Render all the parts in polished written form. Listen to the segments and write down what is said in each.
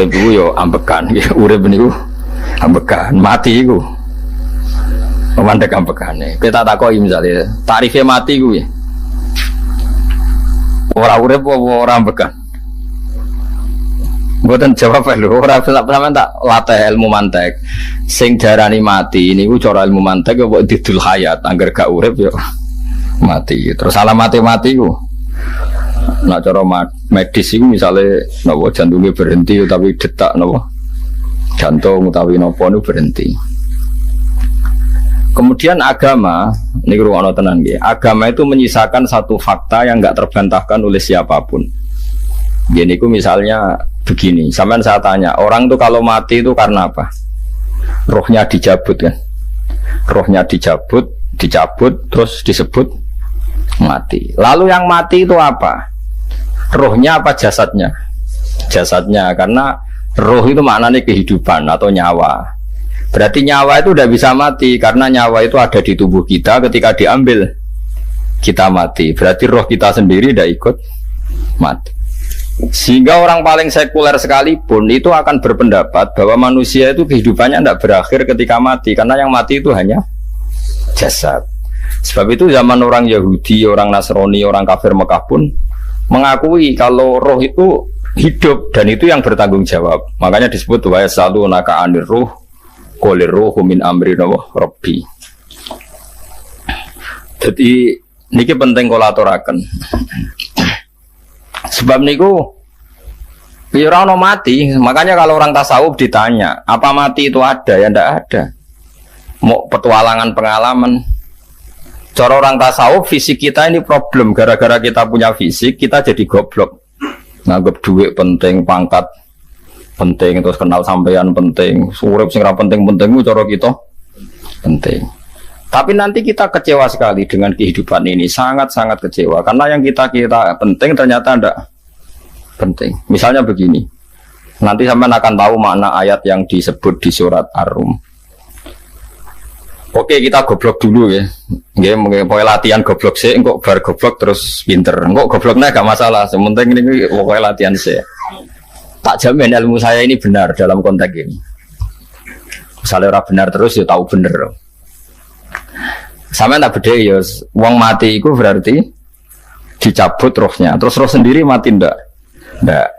urip iku yo ambekan, urip niku ambekan, mati iku mandek ambekane. Kita takoki misale tarife mati ku ya. Ora urip apa ora ambekan? Mboten jawab lho, ora sampean tak latih ilmu mantek. Sing darani mati niku cara ilmu mantek kok didul hayat, angger gak urip yo mati. Terus alamat mati ku. Nak cara medis iku misale napa jantungnya berhenti tapi detak napa jantung utawi napa niku berhenti. Kemudian agama, ini ruang tenan nggih. Agama itu menyisakan satu fakta yang enggak terbantahkan oleh siapapun. Gini ku misalnya begini, sampean saya tanya, orang tuh kalau mati itu karena apa? Rohnya dicabut kan? Rohnya dicabut, terus disebut mati. Lalu yang mati itu apa? Rohnya apa jasadnya? Jasadnya, karena roh itu maknanya kehidupan atau nyawa. Berarti nyawa itu udah bisa mati, karena nyawa itu ada di tubuh kita, ketika diambil kita mati. Berarti roh kita sendiri udah ikut mati. Sehingga orang paling sekuler sekalipun itu akan berpendapat bahwa manusia itu kehidupannya tidak berakhir ketika mati, karena yang mati itu hanya jasad. Sebab itu zaman orang Yahudi, orang Nasrani, orang kafir Mekah pun mengakui kalau roh itu hidup dan itu yang bertanggung jawab. Makanya disebut wa yasalunaka anir ruh qul ruhu min amri rabbi. Jadi niki penting kula aturaken. Sebab niku ya ora ono mati, makanya kalau orang tasawuf ditanya, apa mati itu ada? Ya ndak ada. Mau petualangan pengalaman. Cara orang tasawuf fisik kita ini problem, gara-gara kita punya fisik kita jadi goblok. Nganggep duit penting, pangkat penting, terus kenal sampean penting, urip sing ra penting-penting cara kita penting. Tapi nanti kita kecewa sekali dengan kehidupan ini, sangat-sangat kecewa. Karena yang kita penting ternyata tidak penting. Misalnya begini, nanti sampean akan tahu makna ayat yang disebut di surat Ar-Rum. Oke, kita goblok dulu ya. Nggih, pokoke latihan goblok sih, engko bar goblok terus pinter. Engko gobloknya gak masalah, sementing ini pokoke latihan sih. Tak jamin ilmu saya ini benar dalam konteks ini. Misalnya orang benar terus ya tahu bener. Sama tak beda ya, wong mati itu berarti dicabut rohnya, terus roh sendiri mati ndak? Ndak.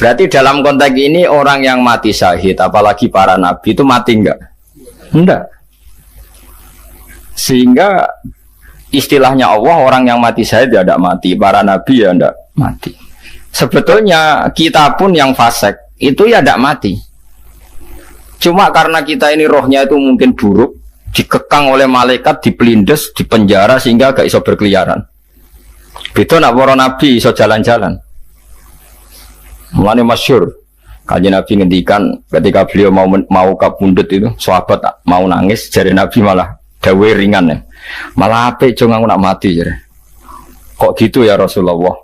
Berarti dalam konteks ini orang yang mati syahid, apalagi para nabi itu mati enggak? Ndak. Sehingga istilahnya Allah, orang yang mati syahid ya ndak mati, para nabi ya ndak mati. Sebetulnya kita pun yang fasik itu ya ndak mati. Cuma karena kita ini rohnya itu mungkin buruk, dikekang oleh malaikat, dipelindes, dipenjara sehingga gak iso berkeliaran. Beda nak para nabi iso jalan-jalan. Mulane masyhur kanjeng Nabi ngendikan ketika beliau mau kapundhut itu, sahabat mau nangis, jare Nabi malah dawe ringan ya. Malah apik jo aku nak mati jare. Kok gitu ya Rasulullah?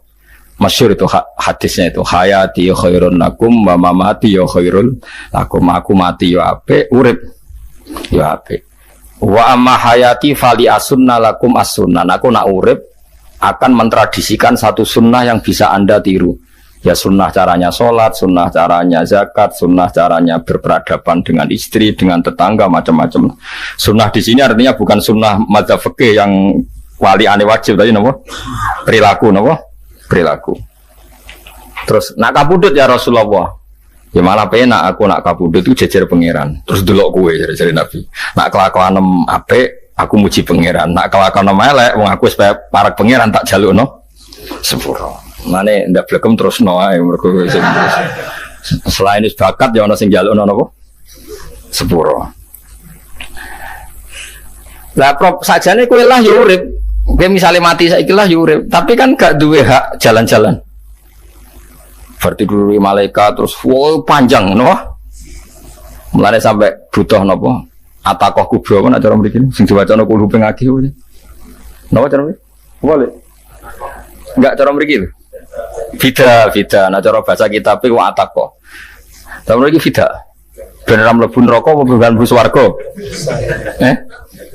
Masyhur itu hadisnya itu, hayati khairun lakum wa mamati ya khairul lakum. Aku mati yo apik, urip yo apik. Wa amma hayati fali asunna lakum as-sunnah. Aku nak urip akan mentradisikan satu sunnah yang bisa Anda tiru. Ya sunnah caranya sholat, sunnah caranya zakat, sunnah caranya berperadaban dengan istri, dengan tetangga, macam-macam. Sunnah di sini artinya bukan sunnah madzhab fikih yang wali ane wajib tadi, napa? Perilaku, napa? Perilaku. Terus nak kabudut ya Rasulullah. Ya malah penak aku nak kabudut itu jejer pangeran. Terus delok kowe jare Nabi. Nak kelakuan apik aku muji pangeran. Nak kelakuan elek wong aku supaya parak pangeran tak jalukno sepuro. Mane ndak blekem terusno ae mergo selain is bakat ya ana sing jalukno napa? Sepuro. Lah prop sajane kowe lah ya urip. Kowe misale mati saiki lah ya urip, tapi kan gak duwe hak jalan-jalan. Berarti dulu malaikat terus wow panjang no? Mulane sampai butuh napa atakoh kubro kan cara mriki sing diwacana kulo ping akeh kuwi napa cara mriki boleh enggak cara mriki lho bida nah cara bahasa kitab iku atakoh cara mriki bida ben ra mlebu neraka apa ben mlebu swarga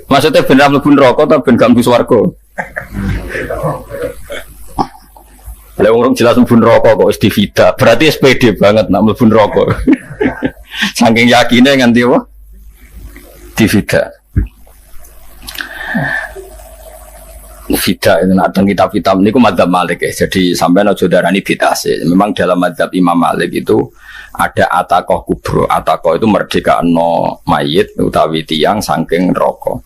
maksudnya ben ra mlebu neraka ta ben gak mlebu swarga Lah wong jelas mlebu neraka kok wis divida. Berarti SPD banget nak mlebu neraka. Saking yakine nganti apa? Divida. Fida itu nak kitab-kitab ini ku madzhab Malik ya. Jadi sampai aja darani bid'ah sih. Memang dalam madzhab Imam Malik itu ada atakoh kubro. Atakoh itu merdekano mayit utawi tiang saking neraka.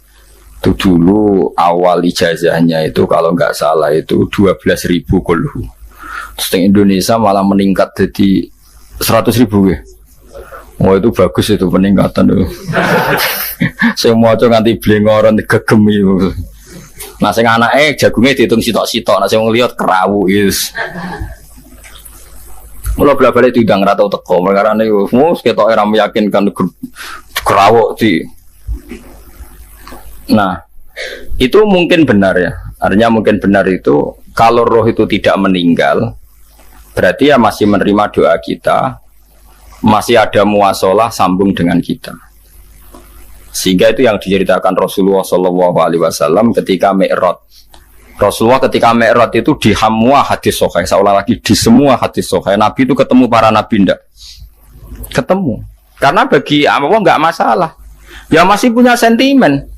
Itu dulu awal ijazahnya itu kalau nggak salah itu 12.000 kulhu. Terus di Indonesia malah meningkat jadi 100.000 ya. Oh itu bagus itu peningkatan itu. Semua itu nganti blengoran gegem itu. Nah sing anake jagunge diitung sitok-sitok, nah sing wong liya kerawu is. Mula bla-bla diundang ra tau teko, perkara niku mus ketok ora meyakinkan kerawuk di. Nah, itu mungkin benar ya. Artinya mungkin benar itu kalau roh itu tidak meninggal berarti ya masih menerima doa kita, masih ada muasalah sambung dengan kita. Sehingga itu yang diceritakan Rasulullah SAW ketika Mi'raj. Rasulullah ketika Mi'raj itu di semua hadis sahih, seolah lagi di semua hadis sahih Nabi itu ketemu para nabi ndak? Ketemu. Karena bagi Allah nggak masalah. Ya masih punya sentimen.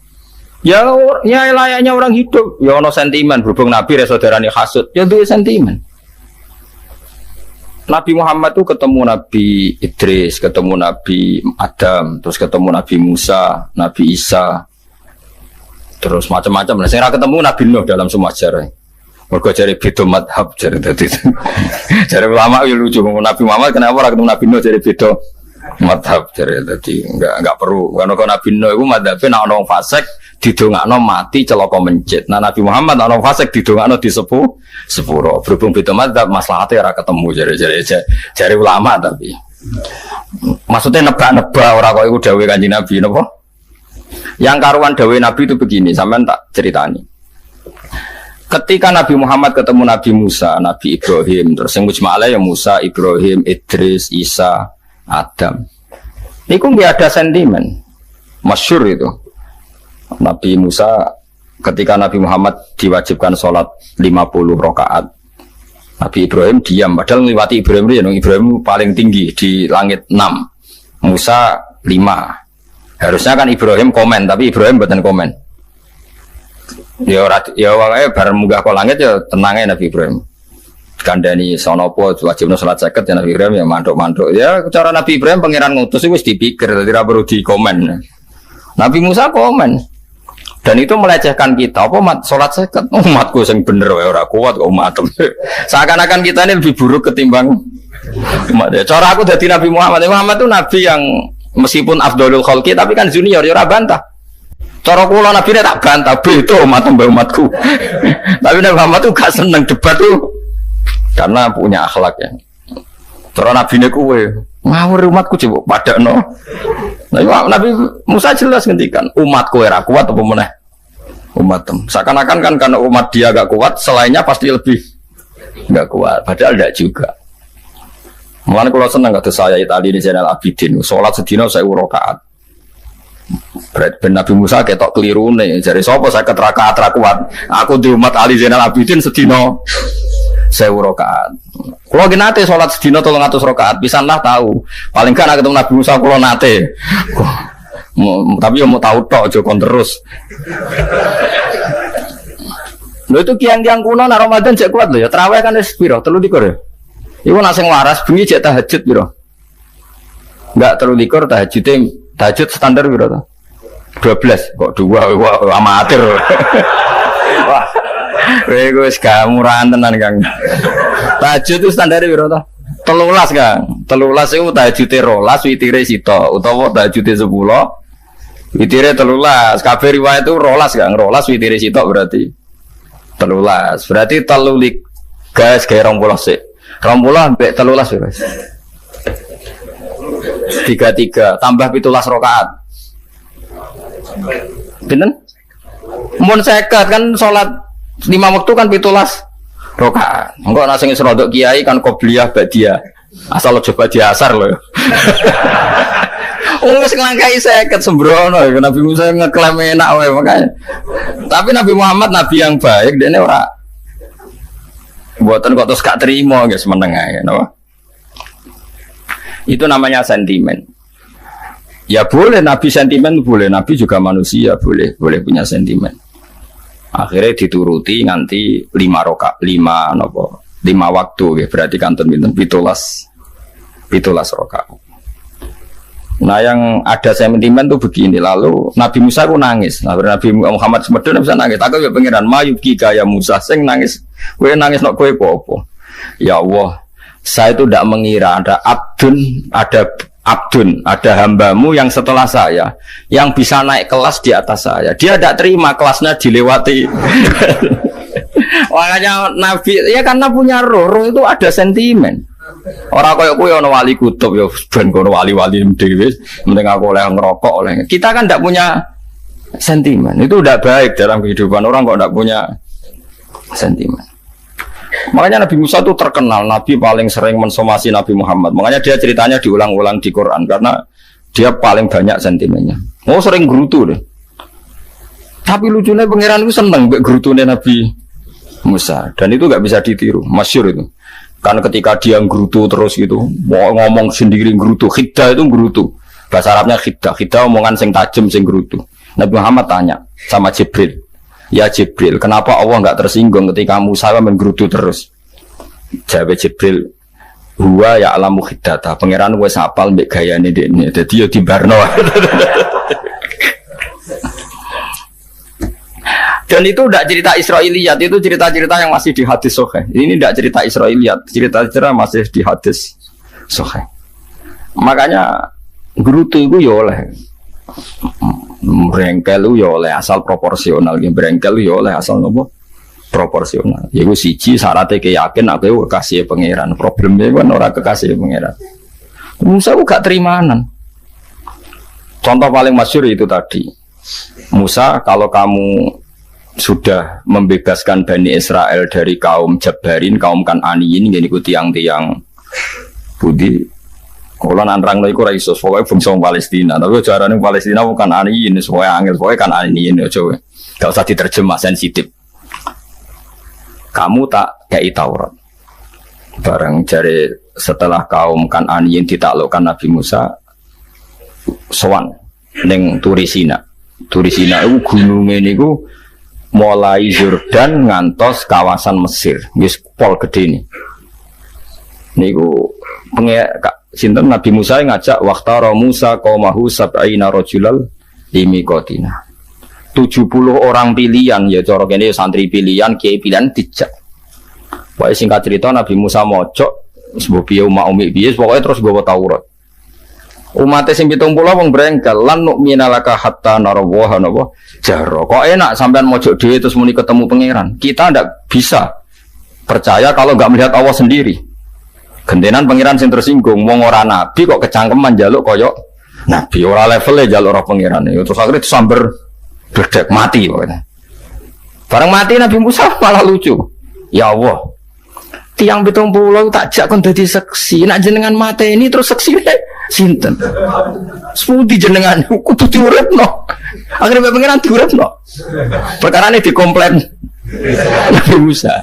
Ya layaknya orang hidup. Ya ono sentimen berhubung Nabi saudarane hasud. Ya itu sentimen. Nabi Muhammad itu ketemu Nabi Idris, ketemu Nabi Adam, terus ketemu Nabi Musa, Nabi Isa, terus macam-macam. Nah, saya ketemu Nabi Nuh dalam semua sejarah. Mergo jare beda madhab jare dadi. Jare ulama yo lucu ngomong Nabi Muhammad kenapa ora ketemu Nabi Nuh jare beda madhab jare dadi enggak perlu. Karena Nabi Nuh iku madhabe nek ana wong fasik didongakno mati celaka mencit. Nah Nabi Muhammad ana fasik didongakno sepuro. Berhubung beda madzhab maslahate ora ketemu jare ulama tapi. Maksudnya nebak-nebak ora kok iku dawuhe Kanjeng Nabi napa? Yang karuan dawuhe Nabi itu begini, sampean tak ceritani. Ketika Nabi Muhammad ketemu Nabi Musa, Nabi Ibrahim, terus yang mujma'ala ya Musa, Ibrahim, Idris, Isa, Adam. Niku nggih ada sentimen. Masyhur itu. Nabi Musa ketika Nabi Muhammad diwajibkan sholat 50 rakaat, Nabi Ibrahim diam padahal melewati Ibrahim paling tinggi di langit 6, Musa 5. Harusnya kan Ibrahim komen tapi Ibrahim bukan komen. Ya wae bar munggah ke langit ya tenangnya Nabi Ibrahim. Kandani sonopo wajibno sholat 50 ya Nabi Ibrahim ya manduk-manduk. Ya cara Nabi Ibrahim pangeran ngutus wis dipikir dadi ora perlu dikomen. Nabi Musa komen. Dan itu melecehkan kita. Apa sholat seket? Umatku yang bener, orang kuat kok umat. Seakan-akan kita ini lebih buruk ketimbang umat. Cara aku dari Nabi Muhammad. Muhammad itu Nabi yang meskipun afdolul khalqi, tapi kan junior, ya bantah. Cara kula Nabi ini tak bantah, itu umatku. Tapi Nabi Muhammad itu gak seneng debat tuh, karena punya akhlak ya. Cara Nabi ini kuwe ngawur umatku coba padakno. Nah, Nabi Musa jelas ngendikan umatku ora kuat apa meneh umatem. Seakan-akan kan karena umat dia gak kuat, selainnya pasti lebih gak kuat. Padahal tidak juga. Mulane kalau seneng kata saya Itali di Zainal Abidin, sholat sedina 1000 rakaat. Ben Nabi Musa ketok keliru nih. Jadi sapa saya rakaat ra kuat. Aku di umat Ali Zainal Abidin sedina 1000 rakaat. Kalau nate sholat sedina 300 rakaat, pisanlah tahu. Paling kan ketemu Nabi Musa kalau nate. Tapi mau tahu tok aja kon terus. Lho itu kiang-kiang kuno nak Ramadan cek kuat lho ya. Tarawih kan wis piro? 23 ya. Iku nak sing waras bengi cek tahajud piro? Enggak 23 tahajud standar piro to? 12 kok 2 wah amatir. Wah. Kowe wis murahan tenan Kang. Tahajud itu standar piro to? 13 Kang. 13 iku tahajude 12 witire sita utawa tahajude 10 witire 13. Kabeh riwayat itu 12 Kang. 12 witire sita berarti 13. Berarti 3 guys kayak 20 sik. 20 sampai 13 guys. 33 tambah 17 rakaat. Pinten? Mun 50 kan salat 5 waktu kan 17 rakaat. Engko ana sing serodok kiai kan qobliyah ba'diyah. Asal coba diasar lho. Wis nglangkai 50 sembrono ya Nabi Musa ngeklaim enak wae makanya. Tapi Nabi Muhammad nabi yang baik dene ora Buatan kok terus gak terima guys menengah ya, no? Itu namanya sentimen. Ya boleh Nabi sentimen boleh, Nabi juga manusia boleh punya sentimen. Akhirnya dituruti nganti 5 waktu ya, berarti kantun pinten 17 rakaat. Nah yang ada sentimen tuh begini, lalu Nabi Musa aku nangis, Nabi Muhammad semedon bisa nangis, aku ya pengiran mayuki kaya Musa, sing nangis, gue nangis nak gue popo. Ya Allah, saya itu tidak mengira ada ada hambamu yang setelah saya, yang bisa naik kelas di atas saya, dia tidak terima kelasnya dilewati. Makanya Nabi, ya karena punya roh itu ada sentimen. Orang kaya kuwi ana wali kutub ya ben kono wali-wali dhewe penting aku oleh ngerokok oleh. Kita kan ndak punya sentimen. Itu ndak baik dalam kehidupan orang kok ndak punya sentimen. Makanya Nabi Musa itu terkenal Nabi paling sering mensomasi Nabi Muhammad. Makanya dia ceritanya diulang-ulang di Quran karena dia paling banyak sentimennya. Oh sering gerutu deh. Tapi lucunya pangeran itu seneng mbek gerutune Nabi Musa dan itu nggak bisa ditiru. Masyhur itu. Kan ketika dia nggerutu terus gitu, mau ngomong sendiri nggerutu, khiddah itu nggerutu. Bahasa Arabnya khiddah omongan sing tajem sing nggerutu. Nabi Muhammad tanya sama Jibril, ya Jibril, kenapa Allah enggak tersinggung ketika Musa menggerutu terus? Jawab Jibril, huwa ya alamu khiddata, pangeran wis hafal mbek gayane dekne. Dadi yo dibarno. Dan itu tidak cerita Israiliyat, itu cerita-cerita yang masih di hadis sahih. Ini tidak cerita Israiliyat, cerita-cerita masih di hadis sahih. Makanya gerutu itu ya oleh berengkel ya oleh asal proporsional, berengkel ya oleh asal nopo proporsional. Yaiku siji syaratnya keyakin aku kekasih pangeran. Problemnya kan orang kekasih pangeran. Musa aku gak terimanan. Contoh paling masyhur itu tadi. Musa, kalau kamu sudah membebaskan Bani Israel dari kaum Jabarin, kaum Kan'aniyin, yang ikuti tiang-tiang Budi. Kalau nanrang lo iku raiso, pokoknya bangsa Palestina. Tapi caranya Palestina bukan Kan'aniyin, pokoknya angel, pokoknya Kan'aniyin. Gak usah diterjemah sensitif. Kamu tak kayak Taurat. Bareng jari setelah kaum Kan'aniyin ditaklukkan Nabi Musa, sowan neng Turisina. Turisina itu gunungnya niku mulai Yordan ngantos kawasan Mesir, wis pol gede nih. Niku sinten Nabi Musa ngajak waqtara Musa qaumahu sab'ina rajulal limiqatina. 70 orang pilihan ya cara kene santri pilihan, kiai pilihan dijak. Pokoke singkat cerita Nabi Musa mojok sebab piye umat umi piye pokoke terus nggawa Taurat. Umat sing 70 wong brengkel lan nu'mina laka hatta narawaha napa jaro. Kok enak sampean mojok dhewe terus muni ketemu pangeran. Kita ndak bisa percaya kalau enggak melihat Allah sendiri. Gentenan pangeran sing tersinggung wong ora nabi kok kecangkeman njaluk koyo nabi ora levele njaluk ora pangeran. Terus akhirnya disamber bledek mati pokoknya. Bareng mati Nabi Musa malah lucu. Ya Allah. Tiang 70 tak jak kon dadi seksi. Nek jenengan mate ini terus seksine sinten? Sepudi jenengan kudu diuripno. Akhirnya pangeran diuripno. Perkarane dikomplain Nabi Musa.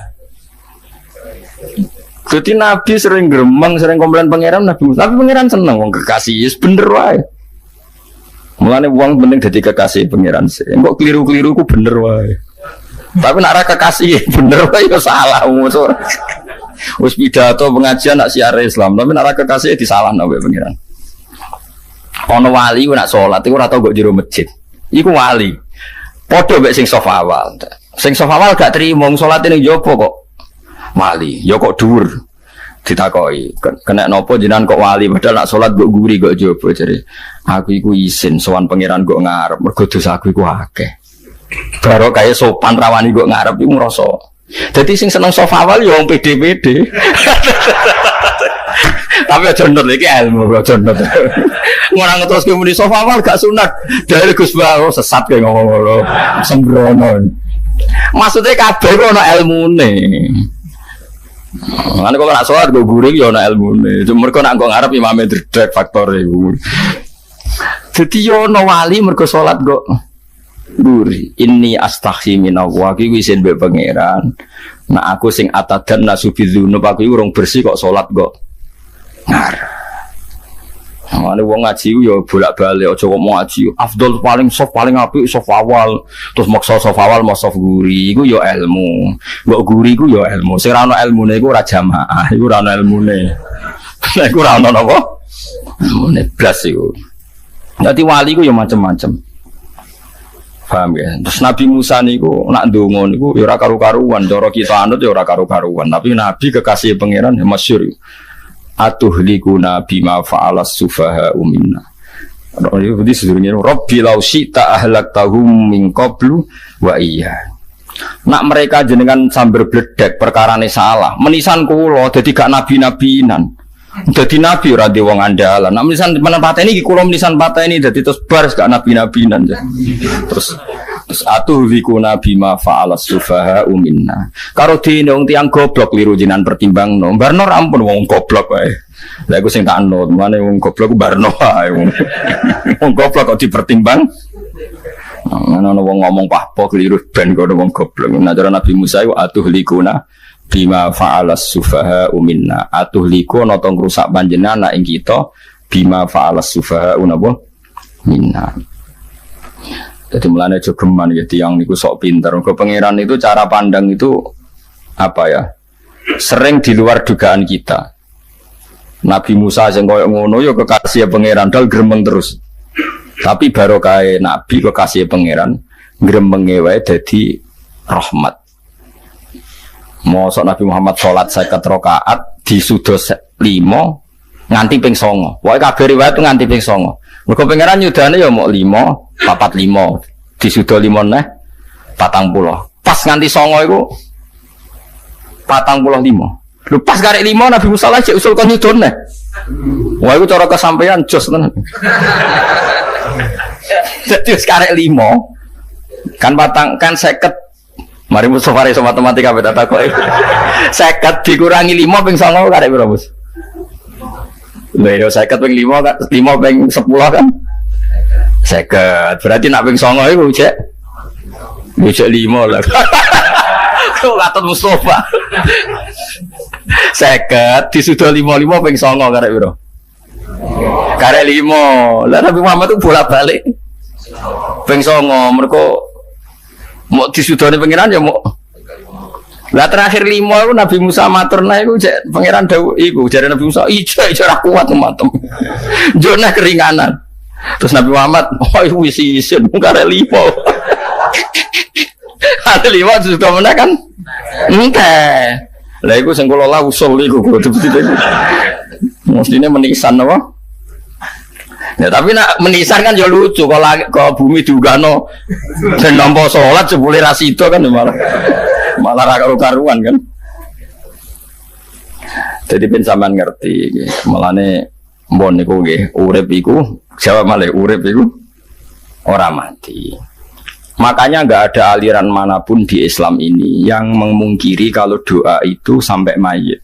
Jadi Nabi sering gremeng, sering komplain pangeran Nabi Musa. Tapi pangeran seneng wong kekasih, wis bener wae. Mulane wong penting dadi kekasih pangeran sih. Kok keliru-keliru ku bener wae. Tapi nek ora kekasih bener wae yo salah musuh. Wis pidato pengajian nak siar Islam, tapi nek ora kekasih disalahno mbek pangeran. Ana wali ku nak salat iku ora tau kok jero masjid. Iku wali. Padha mbek sing saf awal. Sing saf awal gak trimo salate ning jopo kok. Wali, ya kok dhuwur. Ditakoki, kena napa jenengan kok wali padahal nak salat kok guri kok jopo jare. Aku iku isin sowan pangeran kok ngarep mergo dosa aku iku akeh. Baro kaya sopan rawani kok ngarep iku ngrasa. Dadi sing seneng saf awal ya wong pede-pede. Tapi aja nut iki ilmu aja nut. Ora ngeterus ke muni saf awal gak sunat. Dari Gus Bawo sesat kayak ngomong ngono. Sembrono. Maksudnya kabeh kok ana ilmune. Kan kok nak salat go guring ya ana ilmune. Cuma mergo nak nggo ngarep imame dredeg faktor iku. Dadi yo ana wali mergo salat kok Guri, ini astaghfi minallah iki wis mbek pangeran. Nah aku sing atadan nasubidzunub aku urung bersih kok salat kok. Ngar. Mane wong ngaji yo bolak-balik aja kok mau ngaji. Afdol paling soft paling apik soft awal. Terus maksa soft awal mau soft guri iku yo ilmu. Mbok guri iku yo ilmu. Sing ora ono ilmune iku ora jamaah, iku ora ono ilmune. Lah iku ora ono napa? Ilmune blas iku. Dadi wali iku yo macam-macam. Paham ya? Terus Nabi Musa niku nak ndonga niku ya ora karu-karuan, cara kita anut ya ora karu-karuan, tapi Nabi kekasih pangeran ya masyhur. Atuhlikuna bima fa'alas sufaha minna. Itu sedurunge Rabbi law syi'ta ahlaktahum min qablu wa iya. Nak mereka jenengan sambar bledek perkarane salah, menisan kula dadi gak nabi-nabinan. Dadi nabi ora de wong andalan. Nek menisan pateni iki kula menisan pateni dadi terus bar gak nabi-nabinan. Terus atuhlikuna bima fa'alas sufaha minna. Karo dene wong tiyang goblok liru jinan pertimbangno. Barno ampun wong goblok wae. Lah iku sing tak anut, mane wong goblok ku barno wae. Wong goblok kok dipertimbang. Ana wong ngomong pahpo keliru ben kok wong goblok. Nah cara Nabi Musa iku atuhlikuna bima fa'alas sufaha minna. Atuhliku ana tong rusak panjenengan ing kita bima fa'alas sufaha minna. Jadi mulanya jogeman gitu yang niku sok pinter. Ke pangeran itu cara pandang itu apa ya? Sering di luar dugaan kita. Nabi Musa sing koyo ngono ya kekasih pangeran dal gremeng terus. Tapi barokah Nabi kekasih pangeran gremenge wae dadi rahmat. Mosok Nabi Muhammad salat 50 rakaat disudo 5 nganti ping 9. Wae kabeh riwayat nganti ping 9. Mergo pangeran nyudane ya mok 5, 45, disudo 5 neh 40. Pas nganti 9 iku 45. Lho pas karek 5 Nabi Musa lagi usul kon nyudone. Wah iku cara kesampaian jos tenan. Jadi karek 5 kan patang kan 50. Mari Mustafa iso matematika beda takoki. 50 dikurangi 5 ping 9 karek piro, Bos? Lha yo 50 ping 5 ping 10 kan 50. Berarti nak ping 9 iku cek 5 lah. Kok katut Mustafa. 50 disudo 55 ping 9 karek piro? Karek 5. Lah Nabi Muhammad itu bolak-balik. Ping 9 mergo mau disudone pangeran ya mau. Lah terakhir 5 itu Nabi Musa maturna iku cek pangeran dawuh iku jare Nabi Musa ijo ora kuat matem. Jone keringanan. Terus Nabi Muhammad oh wis isin karek 5. Ada 5 sudah mana kan? Entah. Lah iku sing kula la usul iku mestine menisan apa? Ya tapi nak menisan kan ya lucu kalau ke bumi diugano dan nampa salat jebule ra sida kan malah ra karu-karuan kan. Jadi ben sampean ngerti malane mbon niku nggih urip iku jawab malih urip iku ora mati. Makanya enggak ada aliran manapun di Islam ini yang memungkiri kalau doa itu sampai mayit.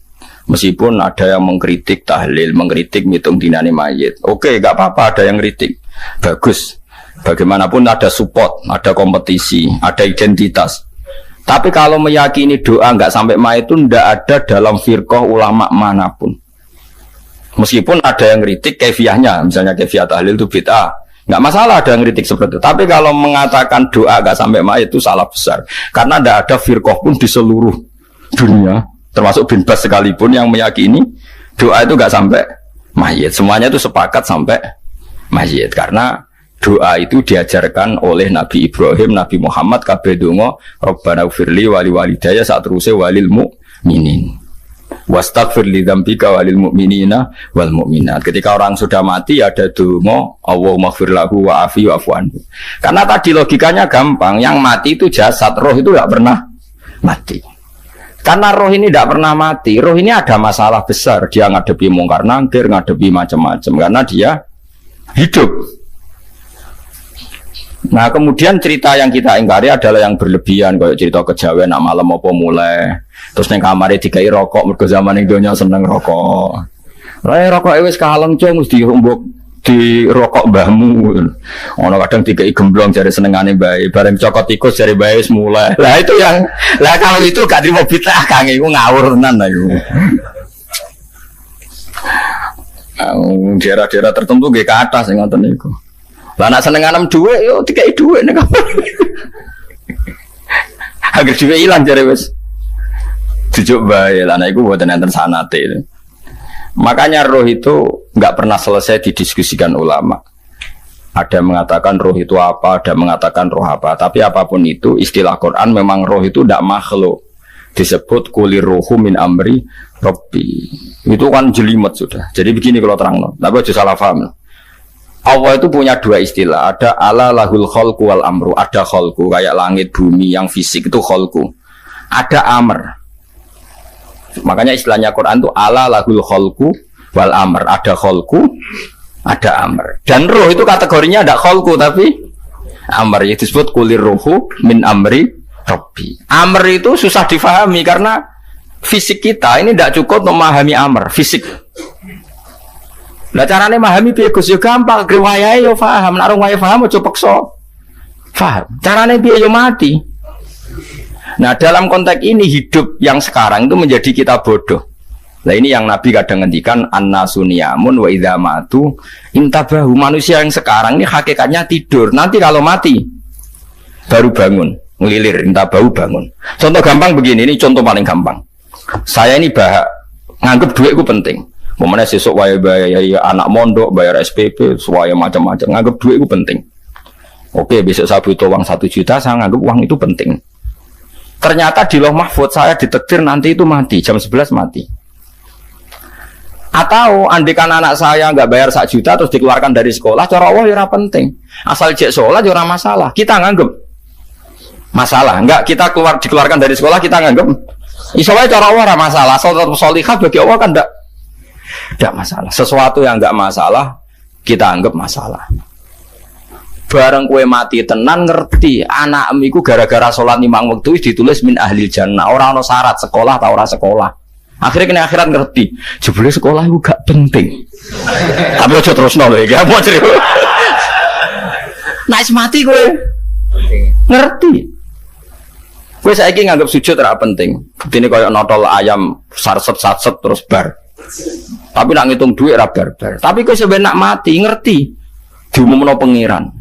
Meskipun ada yang mengkritik tahlil, mengkritik ngitung dinane mayit. Oke, enggak apa-apa ada yang kritik. Bagus. Bagaimanapun ada support, ada kompetisi, ada identitas. Tapi kalau meyakini doa enggak sampai mayit itu enggak ada dalam firqah ulama manapun. Meskipun ada yang kritik kefiahnya, misalnya kefiah tahlil itu bid'ah. Enggak masalah ada yang kritik seperti itu. Tapi kalau mengatakan doa enggak sampai mayit itu salah besar. Karena enggak ada firqah pun di seluruh dunia, termasuk bin Bas sekalipun yang meyakini doa itu enggak sampai mayit. Semuanya itu sepakat sampai mayit. Karena doa itu diajarkan oleh Nabi Ibrahim, Nabi Muhammad, kabeh donga Rabbana ufirli wali walidayya saat terusé walil mu'minin. Wastaghfir li dzambika walil mu'minina wal mu'minat. Ketika orang sudah mati ada donga Allahumma ighfir lahu wa afi wa'fu anhu. Karena tadi logikanya gampang, yang mati itu jasad, roh itu enggak pernah mati. Karena roh ini tidak pernah mati, roh ini ada masalah besar. Dia ngadepi mungkar nangkir, ngadepi macam-macam karena dia hidup. Nah kemudian cerita yang kita ingkari adalah yang berlebihan, kayak cerita kejawen nak malam apa mulai, terus neng kamar dikai rokok, mergo zaman yang dunia seneng rokok. Rokok wis kaleng cung, mesti di rokok mbahmu. Ono kadang dikei gemblong jare senengane bae, bareng cokot tikus jare bae wis mulai. Lah itu yang kalau itu gak trimo bid'ah Kang iku ngawur tenan iku. Daerah-daerah tertentu nggih ke atas sing ngoten niku. Lah nek senengane dhuwit yo dikei dhuwit nek. Agar dhuwit ilang jare wis dijuk bae. Lah nek iku mboten enten sanate. Makanya roh itu nggak pernah selesai didiskusikan ulama. Ada mengatakan roh itu apa, ada mengatakan roh apa. Tapi apapun itu, istilah Quran memang roh itu tidak makhluk. Disebut kulir rohu min amri robbi. Itu kan jelimet sudah. Jadi begini kalau terang, tapi aja salah paham. Allah itu punya dua istilah. Ada ala lahul kholku wal amru. Ada kholku kayak langit bumi yang fisik itu kholku. Ada amr. Makanya istilahnya Quran itu ala lahul kholku wal amr. Ada kholku, ada amr. Dan roh itu kategorinya ada kholku tapi amr. Yang disebut kulir rohu min amri robbi. Amr itu susah difahami karena fisik kita ini tidak cukup memahami amr fisik. Nah caranya memahami piye Gus yo gampang, riwayahe yo paham, nek ora paham aja peksa. Paham. Caranya piye yo mati. Nah dalam konteks ini hidup yang sekarang itu menjadi kita bodoh. Nah ini yang Nabi kadang ngendikan an-nasuniyamun wa idza matu intabahu. Manusia yang sekarang ini hakikatnya tidur. Nanti kalau mati baru bangun, ngelilir intabahu bangun. Contoh gampang begini, ini contoh paling gampang. Saya ini nganggep duit itu penting. Momennya sesuk bayar anak mondok, bayar SPP, semuanya macam-macam. Nganggep duit itu penting. Oke, besok saya butuh uang 1 juta, saya nganggep uang itu penting. Ternyata di Lauh Mahfudz saya ditakdir nanti itu mati, jam 11 mati. Atau andikan anak saya nggak bayar 1 juta terus dikeluarkan dari sekolah, cara Allah ya penting. Asal cek sholat ya masalah. Kita nganggep masalah. Enggak, kita dikeluarkan dari sekolah kita nganggep isowai cara Allah masalah. Asal tetap sholihah bagi Allah kan enggak masalah. Sesuatu yang enggak masalah kita anggap masalah. Bareng kue mati tenan ngerti anak amiku gara-gara sholat 5 waktu ditulis min ahli jannah. Orang no syarat sekolah atau orang sekolah. Akhirnya kena akhirat ngerti. Jebule sekolah itu gak penting. Tapi aja terus nol ya. Mau cerita. Naik mati kue ngerti. Kue saiki nganggap sujud ora penting. Bukti ini kayak notol ayam sarset terus bar. Tapi nak ngitung duit ora bar. Tapi kue sebenarnya mati ngerti. Diumumno pengiran.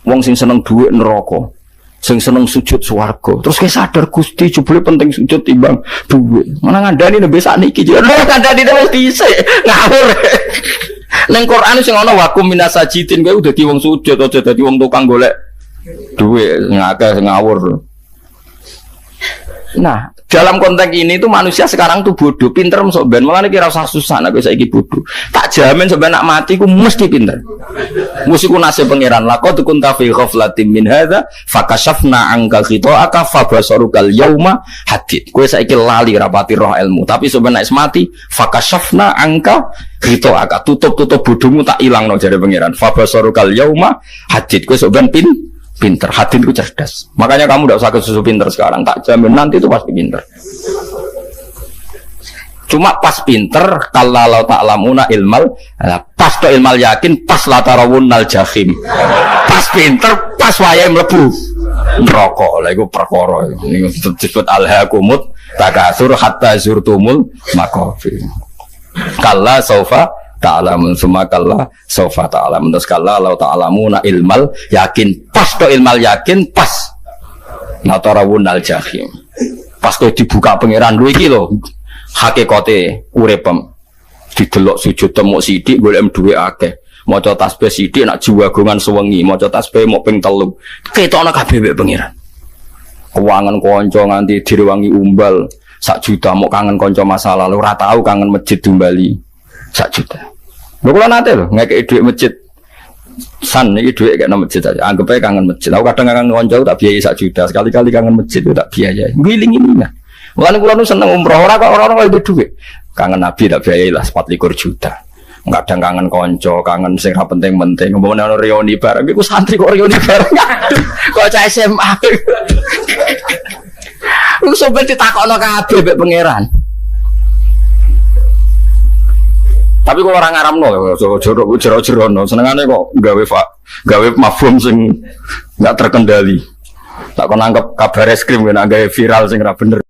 Wong sing seneng duit neraka, sing seneng sujud swarga. Terus kayak sadar Gusti jebule penting sujud timbang duit. Mana ngandani nembe sakniki jare ngandani wis dhisik. Ngawur. Ning Quran sing ana wakum minasajidin kowe udah dadi wong sujud aja dadi wong tukang golek duit ngakeh ngawur. Nah, dalam konteks ini tuh manusia sekarang tuh bodoh, pinter masuk ben. Malah nek kira usah susah nek saiki bodoh. Tak jamin sampe nak mati ku mesti pinter. Mesti ku nasib pangeran. Laqad kunta fi ghaflatin min hadza fakashafna anka khita'aka fabasarukal yauma hadid. Kowe saiki lali rapati roh ilmu, tapi sampe nek mati fakashafna anka khita'aka. Tutup bodohmu tak ilangno jare pangeran. Fabasarukal yauma hadid. Kowe sok ben pinter, hati itu cerdas. Makanya kamu tidak usah kesusu pinter sekarang. Tak jamin nanti itu pasti pinter. Cuma pas pinter, kalau ta'lamuna ilmal, pas to ilmal yakin, pas latarawunnal jahim. Pas pinter, pas wayai mlebu neraka. Lah iku perkara. Ini disebut alhaakumut takatsur hatta zurtumul maqabir. Kalla saufa ta'lamun summa kalla saufa ta'lamun. Terus kalla law ta'lamuna ilmal yakin, pas to ilmal yakin, pas latarawunnal jahim. Pas to dibuka pangeran lho iki lho hakikate uripem. Didelok sujud temuk sithik golek duwe akeh. Maca tasbih sithik nak jiwagongan sewengi, maca tasbih mok ping 3. Ketokno kabeh mek pangeran. Keuangan kanca nganti direwangi umbal 1 juta mok kangen kanca masa lalu ora tau kangen masjid Dumbali 1 juta. Lho kula nate lho ngekeki dhuwit masjid. San iki dhuwit kek nang masjid aja. Anggap ae kangen masjid. Aku kadang kangen kanca tak biayai 1 juta. Sekali-kali kangen masjid itu tak biayai. Ngiling-ngiling. Mulane kula nu seneng umroh ora kok ora itu dhuwit. Kangen Nabi tak biayai lah 24 juta. Kadang kangen kanca, kangen sing ra penting-penting. Umpamane ono reuni bareng iku santri kok reuni bareng. Kok cah SMA. Lu sampe ditakokno kabeh mek pangeran. Tapi kalau orang ngaramno, jero-jero, senengane kok gawe mafhum sing nggak terkendali. Tak kon anggap kabar es krim kan, gawe viral sing ra bener.